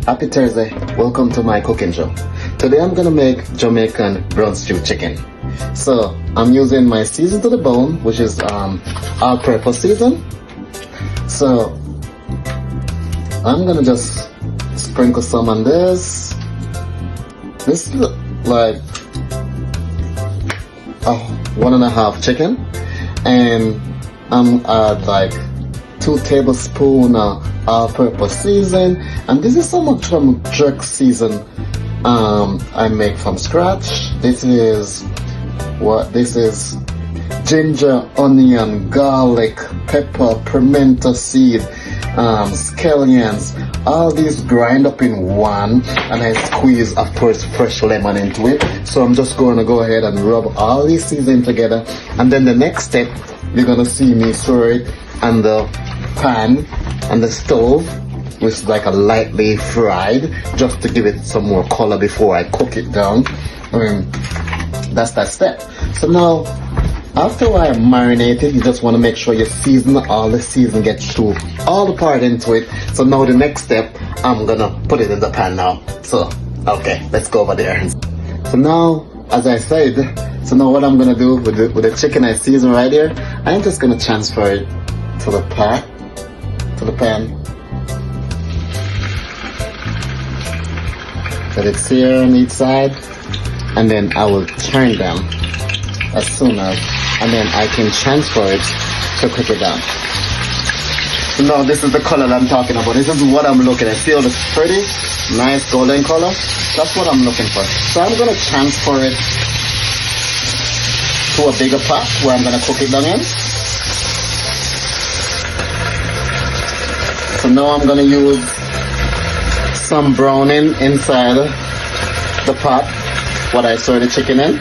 Happy Thursday, welcome to my cooking show. Today I'm gonna make Jamaican brown stew chicken. So I'm using my season to the bone, which is all-purpose season. So I'm gonna just sprinkle some on this. This is like 1.5 chicken, and I'm add like 2 tablespoons all-purpose season, and this is some from jerk season I make from scratch. This is ginger, onion, garlic, pepper, pimento seed, scallions, all these grind up in one, and I squeeze, of course, fresh lemon into it. So I'm just going to go ahead and rub all these seasoning together, and then the next step, you're going to see me stir it on the pan and the stove, which is like a lightly fried, just to give it some more color before I cook it down. That's that step. So now, after I marinate it, you just want to make sure you season all the season, gets through all the part into it. So now the next step, I'm gonna put it in the pan now. So, okay, let's go over there. So now, as I said, so now what I'm gonna do with the chicken I season right here, I'm just gonna transfer it to the pot, to the pan. Let it sear on each side, and then I will turn them as soon as, and then I can transfer it to cook it down. So now this is the color that I'm talking about. This is what I'm looking at. See all this pretty, nice golden color? That's what I'm looking for. So I'm gonna transfer it to a bigger pot where I'm gonna cook it down in. So now I'm gonna use some browning inside the pot, what I stir the chicken in.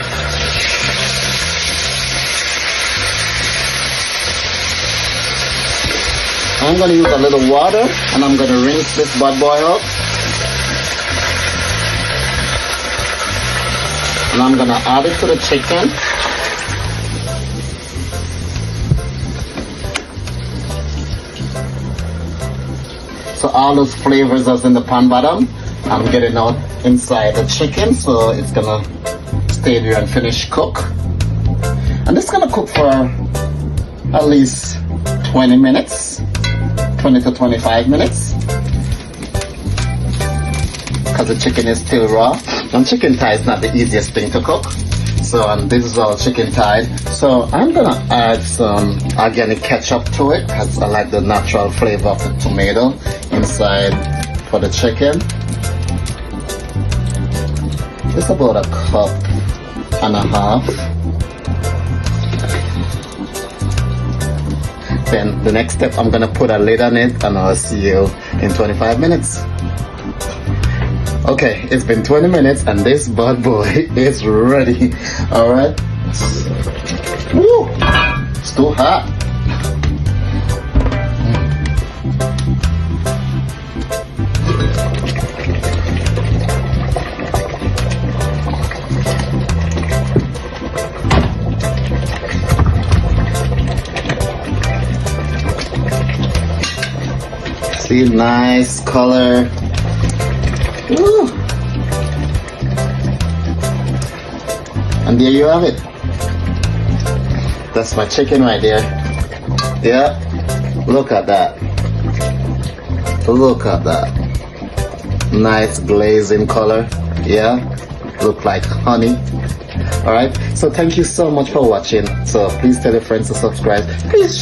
I'm gonna use a little water, and I'm gonna rinse this bad boy out. And I'm gonna add it to the chicken. So all those flavors that's in the pan bottom, I'm getting out inside the chicken, so it's gonna stay there and finish cook. And this is gonna cook for at least 20 minutes, 20 to 25 minutes, because the chicken is still raw. And chicken thigh is not the easiest thing to cook. So this is all chicken thigh. So I'm gonna add some organic ketchup to it, because I like the natural flavor of the tomato inside for the chicken. It's about 1.5 cups. Then the next step, I'm gonna put a lid on it, and I'll see you in 25 minutes. Okay, it's been 20 minutes, and this bad boy is ready. All right. Woo! It's too hot. See, nice color. Woo. And there you have it. That's my chicken right there. Yeah, look at that. Look at that. Nice glazing color. Yeah, look like honey. Alright, so thank you so much for watching. So please tell your friends to subscribe. Please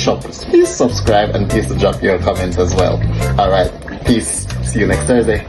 subscribe, and please drop your comments as well. Alright, peace. See you next Thursday.